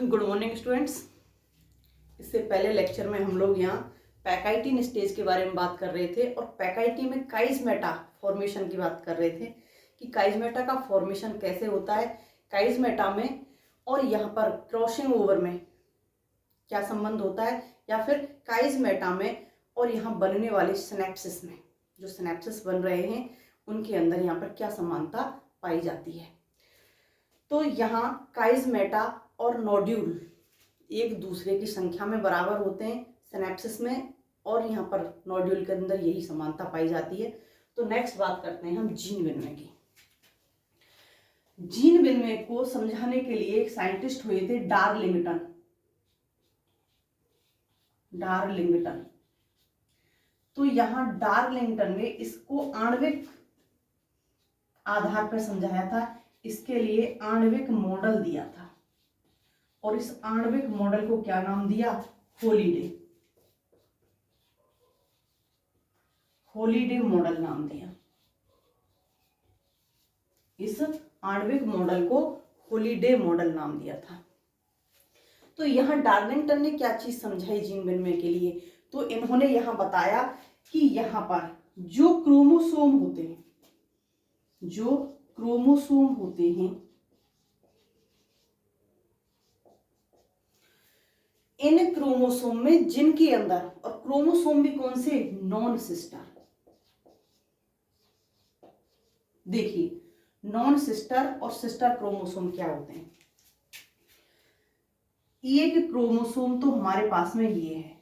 Good morning students. इससे पहले lecture में हम लोग यहाँ पैकाइटिन स्टेज के बारे में बात कर रहे थे और पैकाइटिन में काइज़मेटा फॉर्मेशन की बात कर रहे थे कि काइज़मेटा का फॉर्मेशन कैसे होता है, काइज़मेटा में और यहाँ पर क्रॉसिंग ओवर में क्या संबंध होता है, या फिर काइज़मेटा में और यहाँ बनने वाले सिनेप्सिस में, जो सिनेप्सिस बन रहे हैं उनके अंदर यहाँ पर क्या समानता पाई जाती है। तो यहाँ काइज़मेटा और नोड्यूल एक दूसरे की संख्या में बराबर होते हैं सिनेप्सिस में, और यहाँ पर नोड्यूल के अंदर यही समानता पाई जाती है। तो नेक्स्ट बात करते हैं हम जीन विनिमय की। जीन विनिमय को समझाने के लिए एक साइंटिस्ट हुए थे डार्लिंगटन। तो यहाँ डार्लिंगटन ने इसको आणविक आधार पर समझाया था, इसके लिए आणविक मॉडल दिया था और इस आणविक मॉडल को क्या नाम दिया? होलीडे मॉडल नाम दिया। इस आणविक मॉडल को होलीडे मॉडल नाम दिया था। तो यहाँ डार्लिंगटन ने क्या चीज समझाई जीन विनिमय के लिए? तो इन्होंने यहाँ बताया कि यहाँ पर जो क्रोमोसोम होते हैं इन क्रोमोसोम में जिनके अंदर, और क्रोमोसोम भी कौन से? Non sister. देखिए, नॉन सिस्टर और सिस्टर क्रोमोसोम क्या होते हैं? एक क्रोमोसोम तो हमारे पास में ये है,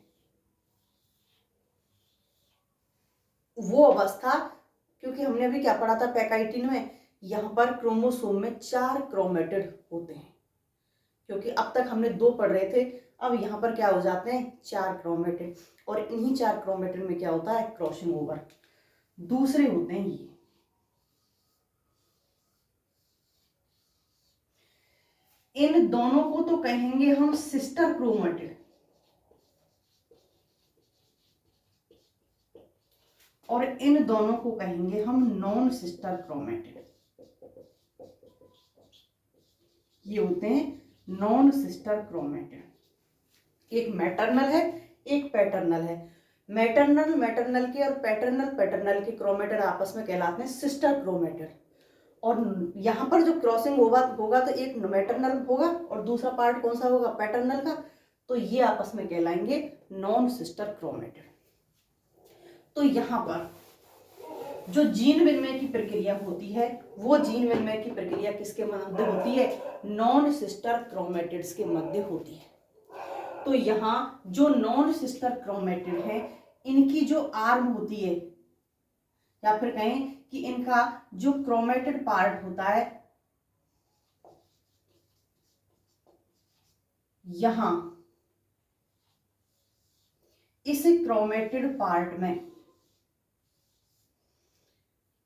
वो अवस्था, क्योंकि हमने अभी क्या पढ़ा था पैकाइटिन में, यहां पर क्रोमोसोम में 4 क्रोमेटिड होते हैं, क्योंकि अब तक हमने 2 पढ़ रहे थे, अब यहाँ पर क्या हो जाते हैं? 4 क्रोमेटिड, और इन्हीं 4 क्रोमेटिड में क्या होता है? Crossing over. दूसरे होते हैं ये, इन दोनों को तो कहेंगे हम सिस्टर क्रोमेटिड, और इन दोनों को कहेंगे हम नॉन सिस्टर क्रोमेटिड। ये होते हैं नॉन सिस्टर क्रोमेटिड। एक मैटरनल है, एक पैटर्नल है। मैटरनल के और पैटर्नल के क्रोमेटिड आपस में कहलाते हैं सिस्टर क्रोमेटिड। और यहाँ पर जो क्रॉसिंग होगा तो एक मैटरनल होगा और दूसरा पार्ट कौन सा होगा? पैटर्नल का। तो ये आपस में कहलाएंगे नॉन सिस्टर क्रोमेटिड। तो यहाँ पर जो जीन विनिमय की प्रक्रिया होती है, वो जीन विनिमय की प्रक्रिया किसके मध्य होती है? नॉन सिस्टर क्रोमेटिड्स के मध्य होती है। तो यहाँ जो नॉन सिस्टर क्रोमेटिड है, इनकी जो आर्म होती है, या फिर कहें कि इनका जो क्रोमेटिड पार्ट होता है, यहां इस क्रोमेटिड पार्ट में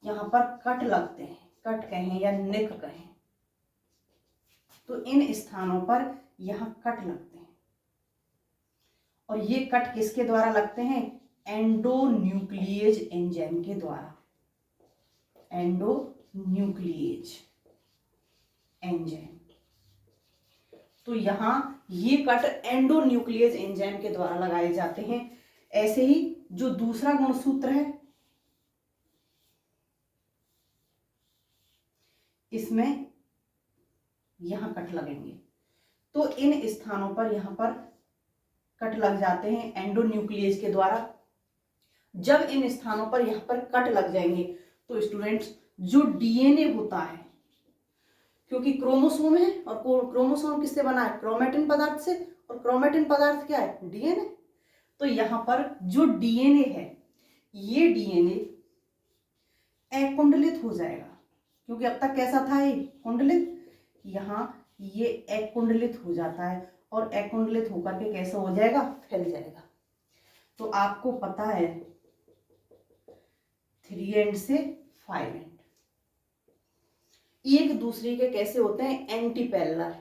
यहां पर कट लगते हैं, कट कहें या निक कहें, तो इन स्थानों पर यहां कट लगते हैं। और ये कट किसके द्वारा लगते हैं? एंडोन्यूक्लिएज एंजाइम के द्वारा। Endonuclease enzyme. तो यहां ये कट एंडोन्यूक्लिएज एंजाइम के द्वारा लगाए जाते हैं। ऐसे ही जो दूसरा गुणसूत्र है, इसमें यहां कट लगेंगे, तो इन स्थानों पर यहां पर कट लग जाते हैं एंडोन्यूक्लिएज के द्वारा। जब इन स्थानों पर यहां पर कट लग जाएंगे तो स्टूडेंट्स जो डीएनए होता है, क्योंकि क्रोमोसोम है और क्रोमोसोम किससे बना है? क्रोमेटिन पदार्थ से, और क्रोमेटिन पदार्थ क्या है? डीएनए। तो यहां पर जो डीएनए है, ये डीएनए अकुंडलित हो जाएगा, क्योंकि अब तक कैसा था? ये कुंडलित। यहां ये अकुंडलित हो जाता है, और अकुंडलित होकर के कैसा हो जाएगा? फैल जाएगा। तो आपको पता है 3 एंड से 5 एंड एक दूसरे के कैसे होते हैं? Anti parallel.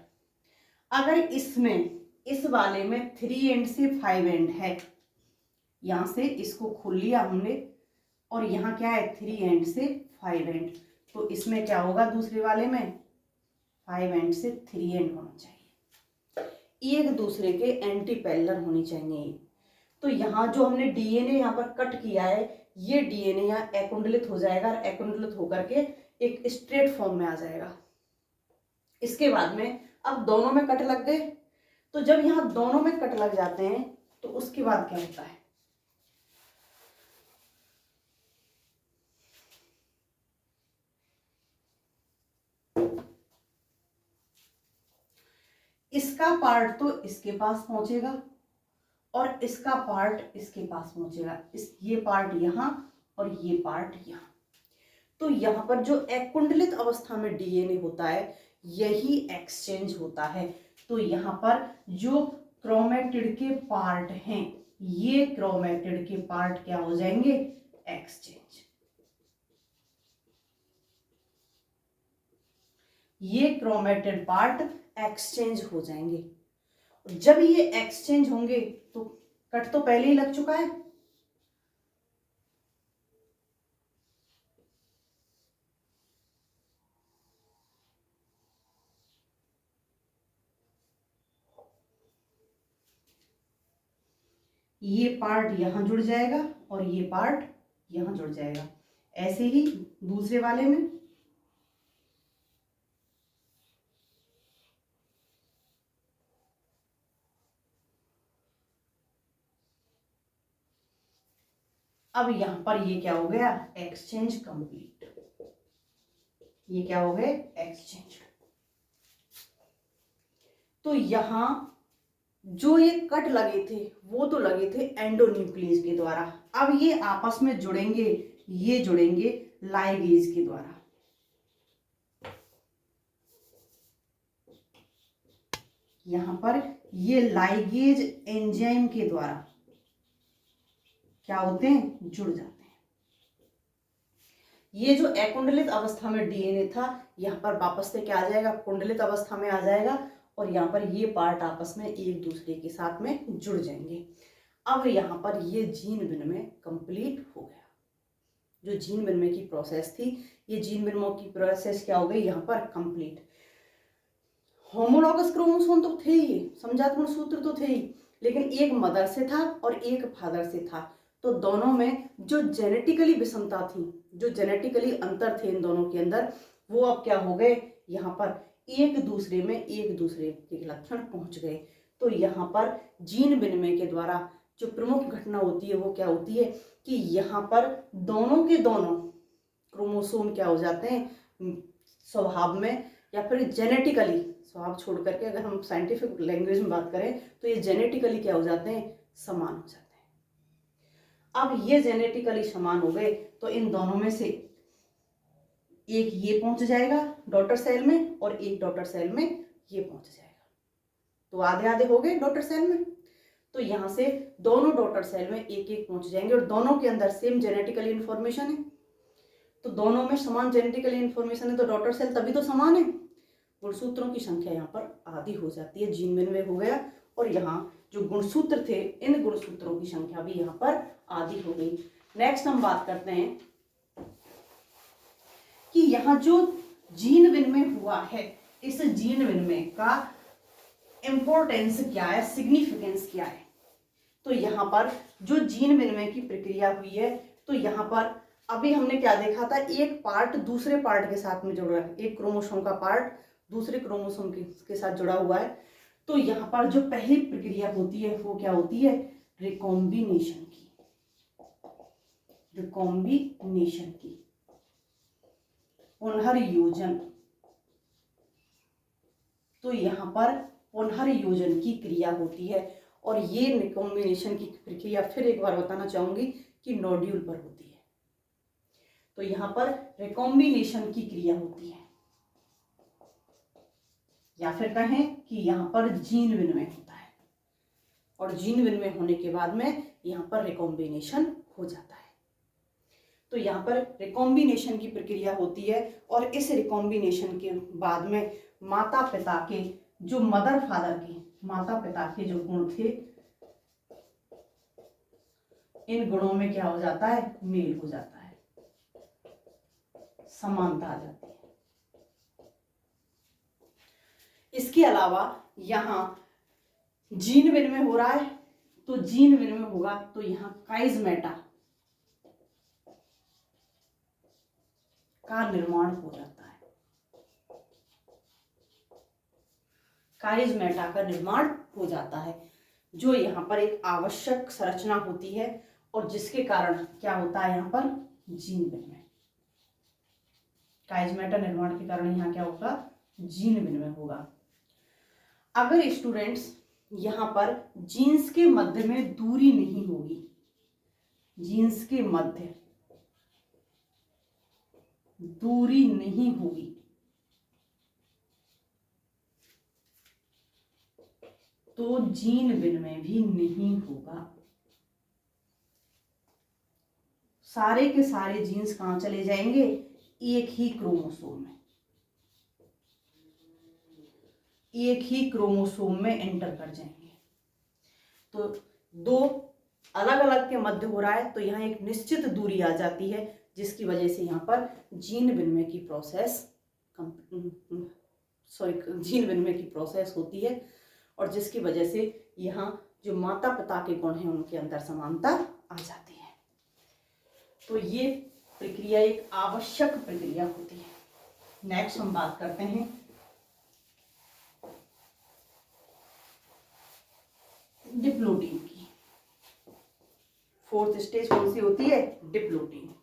अगर इसमें, इस वाले में 3 एंड से 5 एंड है, यहां से इसको खोल लिया हमने, और यहां क्या है? 3 एंड से 5 एंड। तो इसमें क्या होगा? दूसरे वाले में 5 एंड से 3 एंड होना चाहिए। एक दूसरे के एंटी पैरेलल होनी चाहिए। तो यहाँ जो हमने डीएनए यहाँ पर कट किया है, ये डीएनए यहाँ एकुंडलित हो जाएगा और एकुंडलित होकर के एक स्ट्रेट फॉर्म में आ जाएगा। इसके बाद में अब दोनों में कट लग गए। तो जब यहाँ दोनों में कट लग जाते हैं तो उसके बाद क्या होता है, इसका पार्ट तो इसके पास पहुंचेगा और इसका पार्ट इसके पास पहुंचेगा। ये पार्ट यहाँ और ये पार्ट यहाँ। तो यहाँ पर जो एकुंडलित अवस्था में डीएनए होता है यही एक्सचेंज होता है। तो यहाँ पर जो क्रोमेटिड के पार्ट हैं, ये क्रोमेटिड के पार्ट क्या हो जाएंगे, एक्सचेंज। ये क्रोमेटिड पार्ट एक्सचेंज हो जाएंगे। जब ये एक्सचेंज होंगे तो कट तो पहले ही लग चुका है, ये पार्ट यहां जुड़ जाएगा और ये पार्ट यहां जुड़ जाएगा। ऐसे ही दूसरे वाले में अब यहां पर ये क्या हो गया, एक्सचेंज कंप्लीट। ये क्या हो गए, एक्सचेंज। तो यहां जो ये कट लगे थे वो तो लगे थे एंडोन्यूक्लियस के द्वारा। अब ये आपस में जुड़ेंगे, ये जुड़ेंगे लाइगेज के द्वारा। यहां पर ये लाइगेज एंजाइम के द्वारा क्या होते हैं, जुड़ जाते हैं। ये जो अकुंडलित अवस्था में डीएनए था यहाँ पर वापस से क्या आ जाएगा, कुंडलित अवस्था में आ जाएगा और यहाँ पर ये पार्ट आपस में एक दूसरे के साथ में जुड़ जाएंगे। अब यहाँ पर ये जीन विनिमय कंप्लीट हो गया। जो जीन विनिमय की प्रोसेस थी, ये जीन विनिमय की प्रोसेस क्या हो गई यहाँ पर कंप्लीट। होमोलॉगस क्रोमोसोम तो थे ही, समजात गुणसूत्र तो थे ही, लेकिन एक मदर से था और एक फादर से था। तो दोनों में जो जेनेटिकली विषमता थी, जो जेनेटिकली अंतर थे इन दोनों के अंदर, वो अब क्या हो गए, यहाँ पर एक दूसरे में एक दूसरे के लक्षण पहुंच गए। तो यहाँ पर जीन विनिमय के द्वारा जो प्रमुख घटना होती है वो क्या होती है कि यहाँ पर दोनों के दोनों क्रोमोसोम क्या हो जाते हैं, स्वभाव में या फिर जेनेटिकली, स्वभाव छोड़ करके अगर हम साइंटिफिक लैंग्वेज में बात करें तो ये जेनेटिकली क्या हो जाते हैं, समान हो जाते हैं। अब ये जेनेटिकली समान हो गए तो इन दोनों में से एक ये पहुंच जाएगा डॉटर सेल में और एक डॉटर सेल में ये पहुंच जाएगा। तो आधे आधे हो गए डॉटर सेल में। तो यहां से दोनों डॉटर सेल में एक एक पहुंच जाएंगे और दोनों के अंदर सेम जेनेटिकली इंफॉर्मेशन है। तो दोनों में समान जेनेटिकली इंफॉर्मेशन है तो डॉटर सेल तभी तो समान है। गुणसूत्रों की संख्या यहाँ पर आधी हो जाती है, जीन विनिमय हो गया और यहाँ जो गुणसूत्र थे इन गुणसूत्रों की संख्या भी यहाँ पर आधी हो गई। नेक्स्ट हम बात करते हैं कि यहाँ जो जीन विनिमय हुआ है, इस जीन विनिमय का इंपॉर्टेंस क्या है, सिग्निफिकेंस क्या है। तो यहाँ पर जो जीन विनिमय की प्रक्रिया हुई है, तो यहाँ पर अभी हमने क्या देखा था, एक पार्ट दूसरे पार्ट के साथ में जुड़ रहा है, एक क्रोमोसोम का पार्ट दूसरे क्रोमोसोम के साथ जुड़ा हुआ है। तो यहाँ पर जो पहली प्रक्रिया होती है वो क्या होती है, रिकॉम्बिनेशन की, रिकॉम्बिनेशन की, पुनर्योजन। तो यहाँ पर पुनर्योजन की क्रिया होती है और ये रिकॉम्बिनेशन की प्रक्रिया फिर एक बार बताना चाहूंगी कि नोड्यूल पर होती है। तो यहाँ पर रिकॉम्बिनेशन की क्रिया होती है या फिर कहें कि यहाँ पर जीन विनिमय होता है और जीन विनिमय होने के बाद में यहाँ पर रिकॉम्बिनेशन हो जाता है। तो यहाँ पर रिकॉम्बिनेशन की प्रक्रिया होती है और इस रिकॉम्बिनेशन के बाद में माता पिता के जो मदर फादर के माता पिता के जो गुण थे, इन गुणों में क्या हो जाता है, मेल हो जाता है, समानता आ जाती है। इसके अलावा यहाँ जीन विनिमय हो रहा है, तो जीन विनिमय होगा तो यहाँ काइजमेटा का निर्माण हो जाता है। काइजमेटा का निर्माण हो जाता है, जो यहाँ पर एक आवश्यक संरचना होती है और जिसके कारण क्या होता है यहाँ पर जीन विनिमय। काइजमेटा निर्माण के कारण यहाँ क्या होगा, जीन विनिमय होगा। अगर स्टूडेंट्स यहाँ पर जीन्स के मध्य में दूरी नहीं होगी, जीन्स के मध्य दूरी नहीं होगी, तो जीन विनिमय भी नहीं होगा। सारे के सारे जीन्स कहां चले जाएंगे, एक ही क्रोमोसोम में, एक ही क्रोमोसोम में एंटर कर जाएंगे। तो दो अलग अलग के मध्य हो रहा है, तो यहाँ एक निश्चित दूरी आ जाती है, जिसकी वजह से यहाँ पर जीन विनिमय की प्रोसेस जीन विनिमय की प्रोसेस होती है, और जिसकी वजह से यहाँ जो माता पिता के गुण हैं उनके अंदर समानता आ जाती है। तो ये प्रक्रिया एक आवश्यक प्रक्रिया होती है। नेक्स्ट हम बात करते हैं डिप्लोटीन की। फोर्थ स्टेज कौन सी होती है, डिप्लोटीन।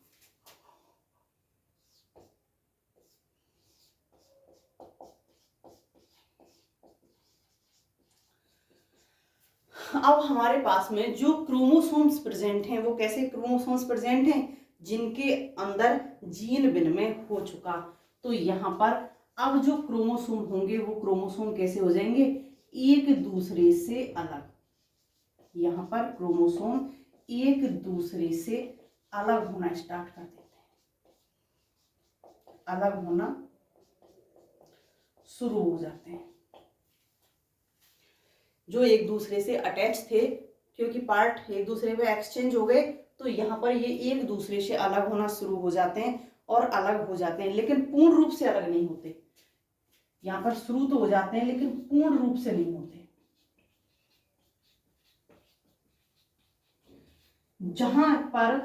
अब हमारे पास में जो क्रोमोसोम्स प्रेजेंट हैं वो कैसे क्रोमोसोम्स प्रेजेंट हैं, जिनके अंदर जीन विनिमय हो चुका। तो यहाँ पर अब जो क्रोमोसोम होंगे वो क्रोमोसोम कैसे हो जाएंगे, एक दूसरे से अलग। यहाँ पर क्रोमोसोम एक दूसरे से अलग होना स्टार्ट कर देते हैं, अलग होना शुरू हो जाते हैं। जो एक दूसरे से अटैच थे, क्योंकि पार्ट एक दूसरे में एक्सचेंज हो गए, तो यहाँ पर ये एक दूसरे से अलग होना शुरू हो जाते हैं और अलग हो जाते हैं, लेकिन पूर्ण रूप से अलग नहीं होते। यहाँ पर शुरू तो हो जाते हैं लेकिन पूर्ण रूप से नहीं होते। जहां पर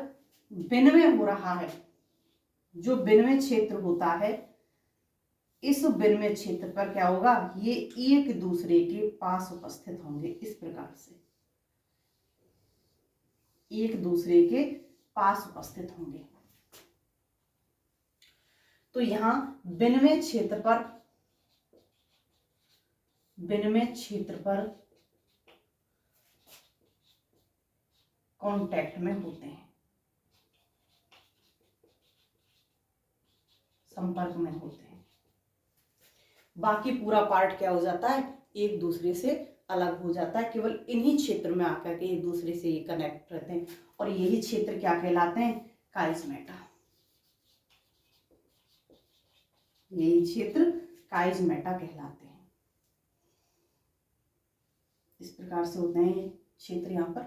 विनिमय हो रहा है, जो विनिमय क्षेत्र होता है, इस विनिमय क्षेत्र पर क्या होगा, ये एक दूसरे के पास उपस्थित होंगे। इस प्रकार से एक दूसरे के पास उपस्थित होंगे। तो यहां विनिमय क्षेत्र पर कांटेक्ट में होते हैं, संपर्क में होते हैं। बाकी पूरा पार्ट क्या हो जाता है, एक दूसरे से अलग हो जाता है। केवल इन्हीं क्षेत्र में आकर के एक दूसरे से ये कनेक्ट रहते हैं, और यही क्षेत्र क्या कहलाते हैं, काइजमेटा। यही क्षेत्र काइजमेटा कहलाते हैं। इस प्रकार से होते हैं ये क्षेत्र यहाँ पर।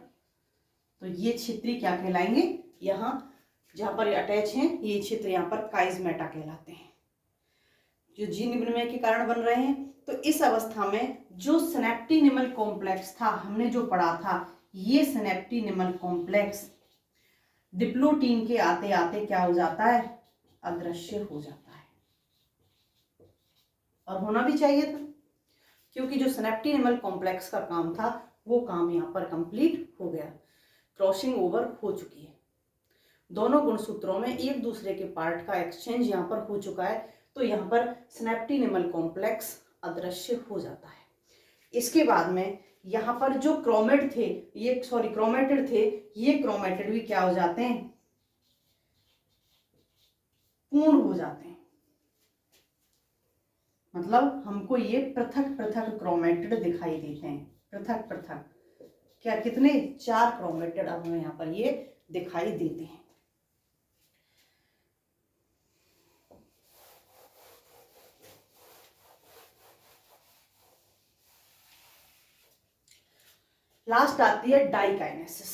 तो ये क्षेत्र क्या कहलाएंगे, यहाँ जहां पर अटैच हैं, ये क्षेत्र यहाँ पर काइजमेटा कहलाते हैं, जो जीन विनिमय के कारण बन रहे हैं। तो इस अवस्था में जो सिनेप्टिनिमल कॉम्प्लेक्स था, हमने जो पढ़ा था, ये सिनेप्टिनिमल कॉम्प्लेक्स डिप्लोटीन के आते आते क्या हो जाता है, अदृश्य हो जाता है। और होना भी चाहिए था, क्योंकि जो सिनेप्टिनिमल कॉम्प्लेक्स का काम था वो काम यहाँ पर कंप्लीट हो गया, क्रॉसिंग ओवर हो चुकी है। दोनों गुणसूत्रों में एक दूसरे के पार्ट का एक्सचेंज यहाँ पर हो चुका है, तो यहाँ पर सिनेप्टिनिमल कॉम्प्लेक्स अदृश्य हो जाता है। इसके बाद में यहाँ पर जो क्रोमेटिड थे, ये क्रोमेटिड भी क्या हो जाते हैं, पूर्ण हो जाते हैं। मतलब हमको ये पृथक पृथक क्रोमेटिड दिखाई देते हैं, पृथक पृथक। क्या कितने, 4 क्रोमेटिड अब हमें यहाँ पर ये दिखाई देते हैं। लास्ट आती है डाइकाइनेसिस,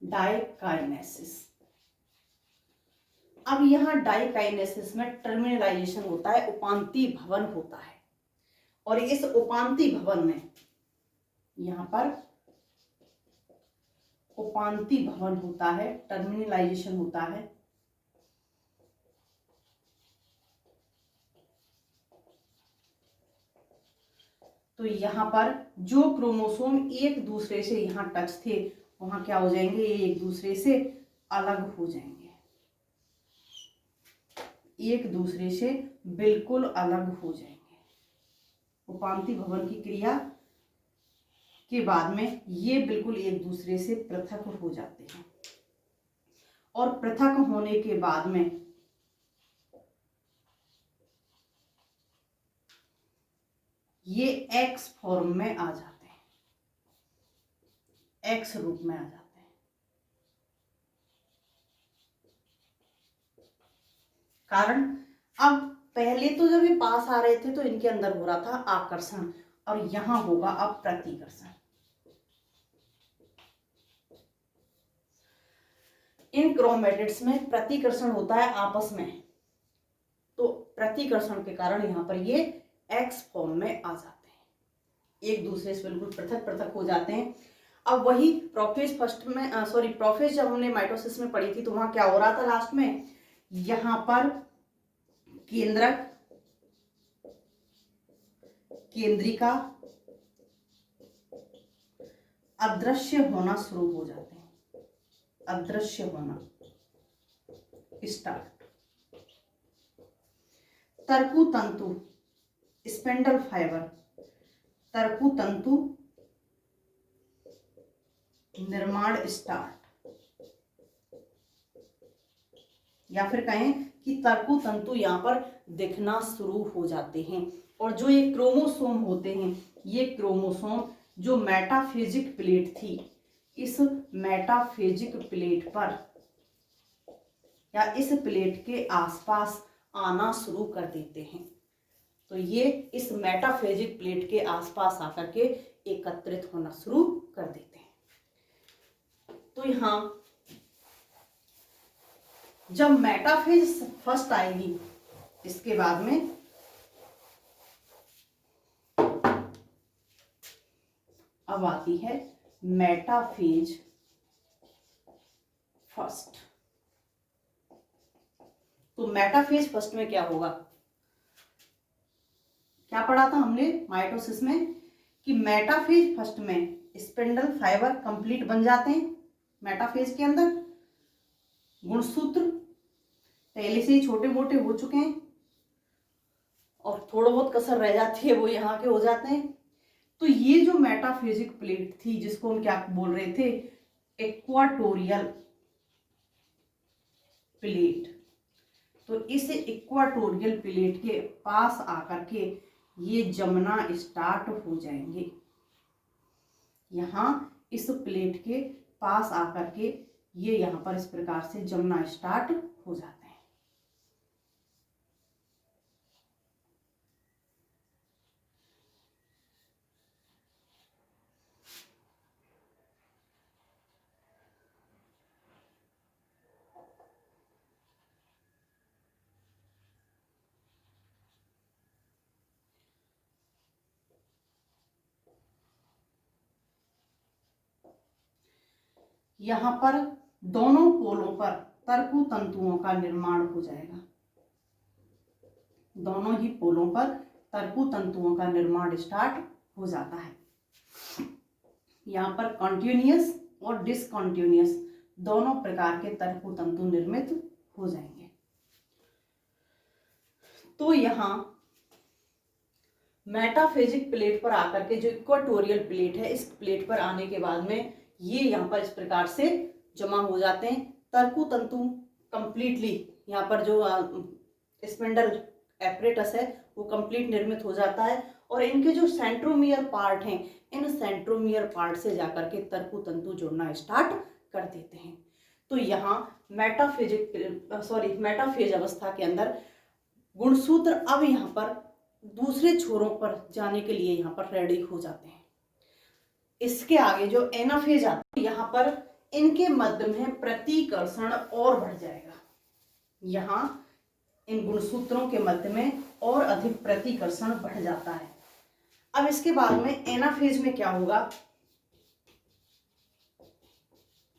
डाइकाइनेसिस। अब यहाँ डाइकाइनेसिस में टर्मिनलाइजेशन होता है, उपांती भवन होता है, और इस उपांती भवन में यहाँ पर उपांती भवन होता है, टर्मिनलाइजेशन होता है। तो यहाँ पर जो क्रोमोसोम एक दूसरे से यहाँ टच थे वहां क्या हो जाएंगे, ये एक दूसरे से अलग हो जाएंगे, एक दूसरे से बिल्कुल अलग हो जाएंगे। उपांती भवन की क्रिया के बाद में ये बिल्कुल एक दूसरे से पृथक हो जाते हैं, और पृथक होने के बाद में ये एक्स फॉर्म में आ जाते हैं, एक्स रूप में आ जाते हैं। कारण अब पहले तो जब ये पास आ रहे थे तो इनके अंदर हो रहा था आकर्षण, और यहां होगा अब प्रतिकर्षण। इन क्रोमैटिड्स में प्रतिकर्षण होता है आपस में, तो प्रतिकर्षण के कारण यहाँ पर ये एक्स फॉर्म में आ जाते हैं, एक दूसरे से बिल्कुल पृथक पृथक हो जाते हैं। अब वही प्रोफेज प्रोफेज जब हमने माइटोसिस में पढ़ी थी तो वहां क्या हो रहा था लास्ट में, यहां पर केंद्रक, केंद्रिका अदृश्य होना शुरू हो जाते हैं, अदृश्य होना स्टार्ट। तरकु तंतु, स्पेंडल फाइबर, तरकु तंतु निर्माण स्टार्ट, या फिर कहें कि तरकु तंतु यहाँ पर दिखना शुरू हो जाते हैं। और जो ये क्रोमोसोम होते हैं, ये क्रोमोसोम जो मेटाफेजिक प्लेट थी, इस मेटाफेजिक प्लेट पर या इस प्लेट के आसपास आना शुरू कर देते हैं। तो ये इस मेटाफेजिक प्लेट के आसपास आकर के एकत्रित होना शुरू कर देते हैं। तो यहां जब मेटाफेज फर्स्ट आएगी, इसके बाद में अब आती है मेटाफेज फर्स्ट। तो मेटाफेज फर्स्ट में क्या होगा, क्या पढ़ा था हमने माइटोसिस में कि मेटाफेज फर्स्ट में स्पिंडल फाइबर कंप्लीट बन जाते हैं, मेटाफेज के अंदर गुणसूत्र पहले से ही छोटे मोटे हो चुके हैं, और थोड़ा बहुत कसर रह जाती है वो यहाँ के हो जाते हैं। तो ये जो मेटाफेजिक प्लेट थी, जिसको हम क्या बोल रहे थे, इक्वाटोरियल प्लेट, तो इस इक्वाटोरियल प्लेट के पास आकर के ये जमना स्टार्ट हो जाएंगे। यहाँ इस प्लेट के पास आकर के ये यहाँ पर इस प्रकार से जमना स्टार्ट हो जाते हैं। यहाँ पर दोनों पोलों पर तरकु तंतुओं का निर्माण हो जाएगा, दोनों ही पोलों पर तरकु तंतुओं का निर्माण स्टार्ट हो जाता है। यहाँ पर कॉन्टिन्यूअस और डिसकॉन्टिन्यूअस दोनों प्रकार के तरकु तंतु निर्मित हो जाएंगे। तो यहाँ मेटाफेजिक प्लेट पर आकर के जो इक्वाटोरियल प्लेट है, इस प्लेट पर आने के बाद में ये यहाँ पर इस प्रकार से जमा हो जाते हैं। तरकु तंतु कंप्लीटली यहाँ पर जो स्पिंडल एपरेटस है वो कंप्लीट निर्मित हो जाता है, और इनके जो सेंट्रोमियर पार्ट हैं, इन सेंट्रोमियर पार्ट से जाकर के तरकु तंतु जुड़ना स्टार्ट कर देते हैं। तो यहाँ मेटाफेज अवस्था के अंदर गुणसूत्र अब यहाँ पर दूसरे छोरों पर जाने के लिए यहाँ पर रेडी हो जाते हैं। इसके आगे जो एनाफेज आता है, यहाँ पर इनके मध्य में प्रतिकर्षण और बढ़ जाएगा, यहाँ इन गुणसूत्रों के मध्य में और अधिक प्रतिकर्षण बढ़ जाता है। अब इसके बाद में एनाफेज में क्या होगा,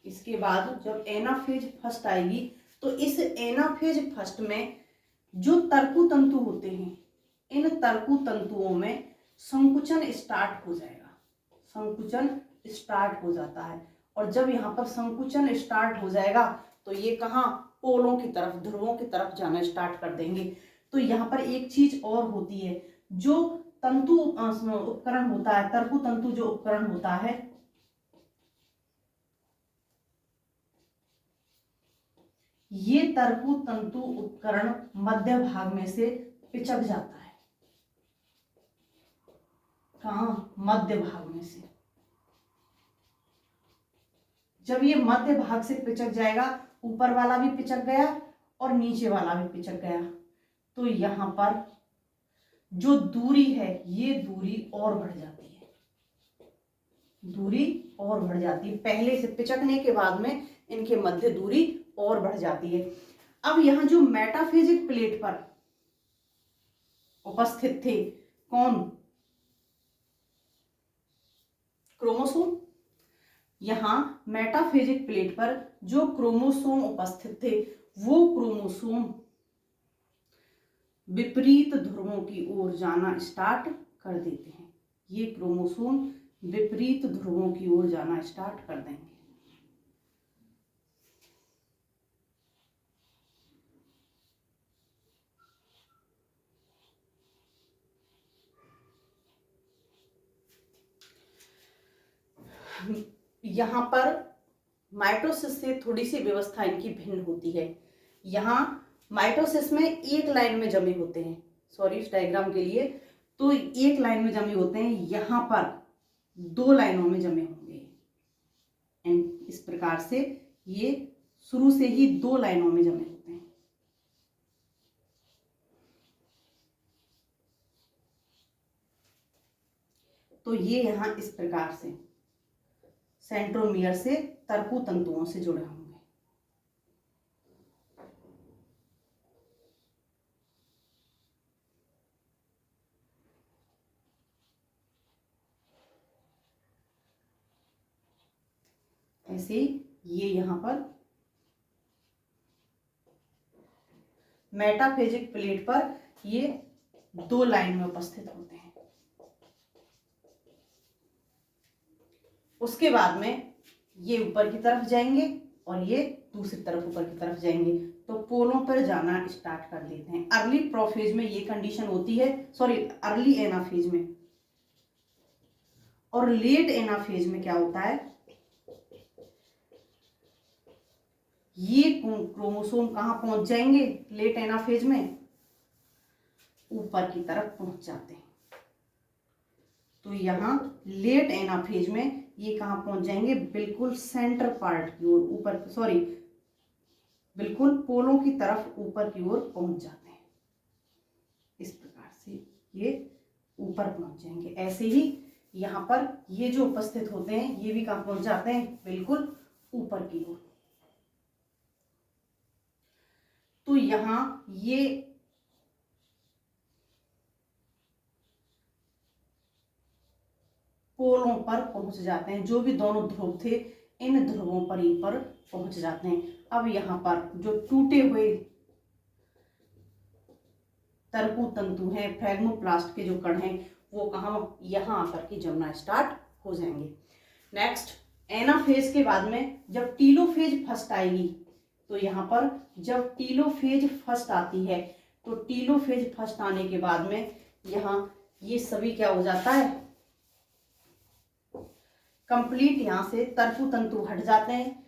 इसके बाद जब एनाफेज फर्स्ट आएगी तो इस एनाफेज फर्स्ट में जो तर्कु तंतु होते हैं, इन तर्कु तंतुओं में संकुचन स्टार्ट हो जाएगा, संकुचन स्टार्ट हो जाता है। और जब यहाँ पर संकुचन स्टार्ट हो जाएगा तो ये कहाँ, पोलों की तरफ, ध्रुवों की तरफ जाना स्टार्ट कर देंगे। तो यहाँ पर एक चीज और होती है, जो तंतु उपकरण होता है, तर्कु तंतु जो उपकरण होता है, ये तर्कु तंतु उपकरण मध्य भाग में से पिचक जाता है। कहाँ, मध्य भाग में से। जब ये मध्य भाग से पिचक जाएगा, ऊपर वाला भी पिचक गया और नीचे वाला भी पिचक गया, तो यहां पर जो दूरी है ये दूरी और बढ़ जाती है, दूरी और बढ़ जाती है। पहले से पिचकने के बाद में इनके मध्य दूरी और बढ़ जाती है। अब यहां जो मेटाफेजिक प्लेट पर उपस्थित थे, कौन, क्रोमोसोम। यहां मेटाफेजिक प्लेट पर जो क्रोमोसोम उपस्थित थे, वो क्रोमोसोम विपरीत ध्रुवों की ओर जाना स्टार्ट कर देते हैं। ये क्रोमोसोम विपरीत ध्रुवों की ओर जाना स्टार्ट कर देंगे। यहां पर माइटोसिस से थोड़ी सी व्यवस्था इनकी भिन्न होती है। यहाँ माइटोसिस में एक लाइन में जमे होते हैं, सॉरी इस डायग्राम के लिए, तो एक लाइन में जमे होते हैं, यहाँ पर दो लाइनों में जमे होंगे। इस प्रकार से ये शुरू से ही दो लाइनों में जमे होते हैं। तो ये यहाँ इस प्रकार से सेंट्रोमियर से तर्कु तंतुओं से जुड़े होंगे। ऐसे ये यहां पर मेटाफेजिक प्लेट पर ये दो लाइन में उपस्थित होते हैं। उसके बाद में ये ऊपर की तरफ जाएंगे और ये दूसरी तरफ ऊपर की तरफ जाएंगे, तो पोलों पर जाना स्टार्ट कर देते हैं। अर्ली प्रोफेज में ये कंडीशन होती है, सॉरी अर्ली एनाफेज में। और लेट एनाफेज में क्या होता है, ये क्रोमोसोम कहां पहुंच जाएंगे, लेट एनाफेज में ऊपर की तरफ पहुंच जाते हैं। तो यहां लेट एनाफेज में ये कहां पहुंच जाएंगे, बिल्कुल सेंटर पार्ट की ओर, ऊपर, सॉरी बिल्कुल पोलों की तरफ ऊपर की ओर पहुंच जाते हैं। इस प्रकार से ये ऊपर पहुंच जाएंगे। ऐसे ही यहाँ पर ये जो उपस्थित होते हैं, ये भी कहां पहुंच जाते हैं, बिल्कुल ऊपर की ओर। तो यहां ये पोलों पर पहुंच जाते हैं, जो भी दोनों ध्रुव थे इन ध्रुवों पर ही पर पहुंच जाते हैं। अब यहाँ पर जो टूटे हुए तर्कु तंतु हैं, फ्रेगमोप्लास्ट के जो कण हैं, वो कहाँ, यहाँ आकर के जमना स्टार्ट हो जाएंगे। नेक्स्ट एनाफेज के बाद में जब टीलोफेज फर्स्ट आएगी, तो यहाँ पर जब टीलोफेज फर्स्ट आती है, तो टीलोफेज फर्स्ट आने के बाद में यहाँ ये सभी क्या हो जाता है, कंप्लीट यहां से तर्कु तंतु हट जाते हैं,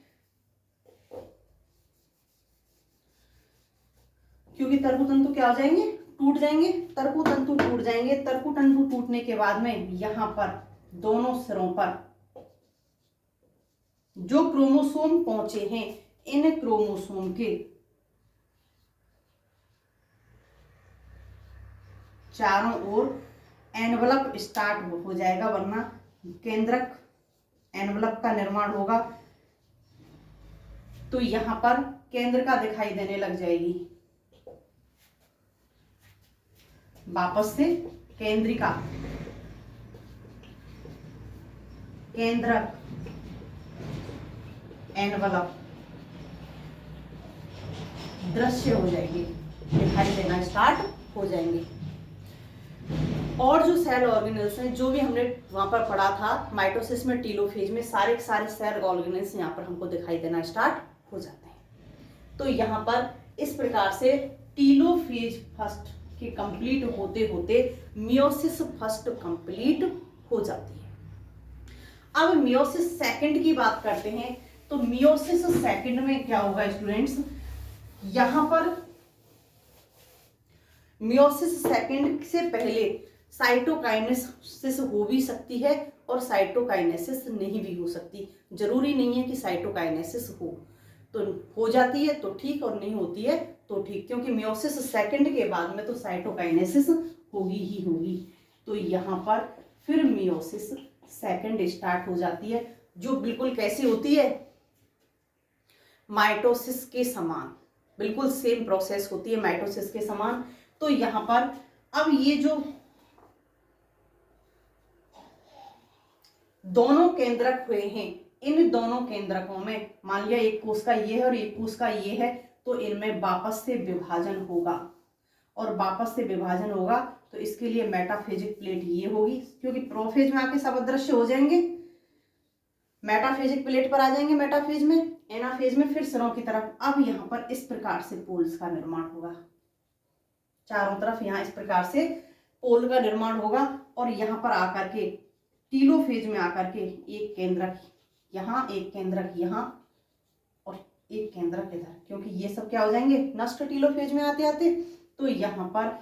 क्योंकि तर्कु तंतु क्या हो जाएंगे, टूट जाएंगे। तर्कु तंतु टूट जाएंगे। तर्कु तंतु टूटने के बाद में यहां पर दोनों सिरों पर जो क्रोमोसोम पहुंचे हैं, इन क्रोमोसोम के चारों ओर एनवलप स्टार्ट हो जाएगा, वरना केंद्रक एनवलप का निर्माण होगा। तो यहां पर केंद्रिका दिखाई देने लग जाएगी, वापस से केंद्रिका, केंद्रक, एनवलप दृश्य हो जाएंगे, दिखाई देना स्टार्ट हो जाएंगे। और जो सेल ऑर्गेनेल्स हैं, जो भी हमने वहां पर पढ़ा था माइटोसिस में, टीलोफेज में, सारे के सारे सेल ऑर्गेनेल्स यहाँ पर हमको दिखाई देना स्टार्ट हो जाते हैं। तो यहाँ पर इस प्रकार से टीलोफेज फर्स्ट के कंप्लीट होते होते मियोसिस फर्स्ट कंप्लीट हो जाती है। अब मियोसिस सेकंड की बात करते हैं। तो मियोसिस सेकंड में क्या होगा स्टूडेंट्स, यहां पर मियोसिस सेकंड से पहले साइटोकाइनेसिस हो भी सकती है और साइटोकाइनेसिस नहीं भी हो सकती। जरूरी नहीं है कि साइटोकाइनेसिस हो, तो हो जाती है तो ठीक और नहीं होती है तो ठीक, क्योंकि मियोसिस सेकंड के बाद में तो साइटोकाइनेसिस होगी ही होगी। तो यहाँ पर फिर मियोसिस सेकंड स्टार्ट हो जाती है, जो बिल्कुल कैसी होती है, माइटोसिस के समान, बिल्कुल सेम प्रोसेस होती है माइटोसिस के समान। तो यहाँ पर अब ये जो दोनों केंद्रक हुए हैं, इन दोनों केंद्रकों में मान लिया एक कोश का ये है और एक कोश का ये है, तो इनमें वापस से विभाजन होगा, और वापस से विभाजन होगा तो इसके लिए मेटाफेजिक प्लेट ये होगी, क्योंकि प्रोफेज में आके सब अदृश्य हो जाएंगे, मेटाफेजिक प्लेट पर आ जाएंगे, मेटाफेज में, एनाफेज में फिर सिरों की तरफ। अब यहाँ पर इस प्रकार से पोल्स का निर्माण होगा, चारों तरफ यहाँ इस प्रकार से पोल का निर्माण होगा, और यहाँ पर आकर के टीलोफेज में आकर के एक केंद्रक यहाँ, एक केंद्रक यहाँ और एक केंद्रक इधर, क्योंकि ये सब क्या हो जाएंगे नष्ट टीलोफेज में आते आते। तो यहाँ पर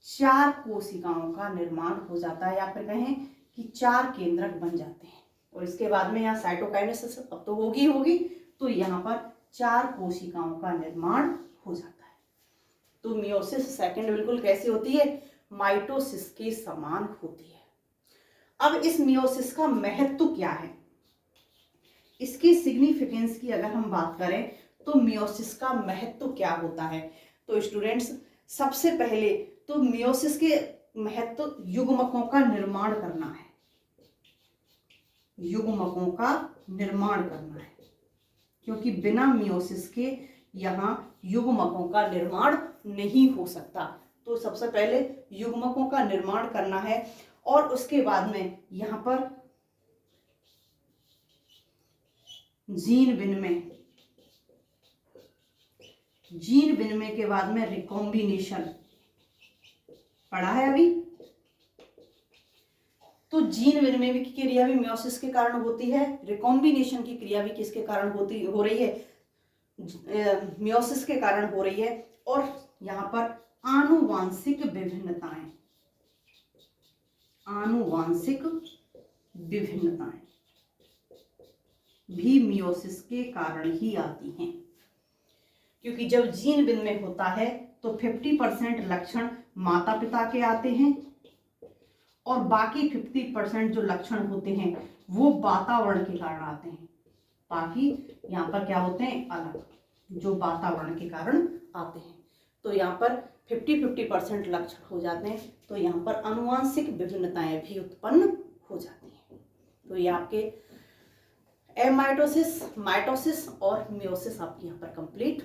4 कोशिकाओं का निर्माण हो जाता है, या फिर कहें कि 4 केंद्रक बन जाते हैं। और इसके बाद में यहाँ साइटोकाइनेसिस अब तो होगी होगी, तो यहाँ पर 4 कोशिकाओं का निर्माण हो जाता है। तो मियोसिस सेकंड बिल्कुल कैसी होती है, माइटोसिस के समान होती है। अब इस मियोसिस का महत्व क्या है, इसकी सिग्निफिकेंस की अगर हम बात करें तो मियोसिस का महत्व क्या होता है। तो स्टूडेंट्स सबसे पहले तो मियोसिस के महत्व युग्मकों का निर्माण करना है, युग्मकों का निर्माण करना है, क्योंकि बिना मियोसिस के यहाँ युग्मकों का निर्माण नहीं हो सकता। तो सबसे पहले युग्मकों का निर्माण करना है, और उसके बाद में यहाँ पर जीन विनिमय, जीन विनिमय के बाद में रिकॉम्बिनेशन पढ़ा है अभी। तो जीन विनिमय की क्रिया भी मियोसिस के कारण होती है, रिकॉम्बिनेशन की क्रिया भी किसके कारण हो रही है, मियोसिस के कारण हो रही है। और यहाँ पर आनुवांशिक विभिन्नताएं, आनुवांशिक विभिन्नताएं भी मियोसिस के कारण ही आती हैं, क्योंकि जब जीन विनिमय होता है तो 50% लक्षण माता पिता के आते हैं, और बाकी 50% जो लक्षण होते हैं वो वातावरण के कारण आते हैं। बाकी यहाँ पर क्या होते हैं, अलग, जो वातावरण के कारण आते हैं। तो यहाँ पर 50% लक्षण हो जाते हैं, तो यहाँ पर आनुवांशिक विभिन्नताएं भी उत्पन्न हो जाती हैं। तो ये आपके एमाइटोसिस, माइटोसिस और मियोसिस आपके यहाँ पर कंप्लीट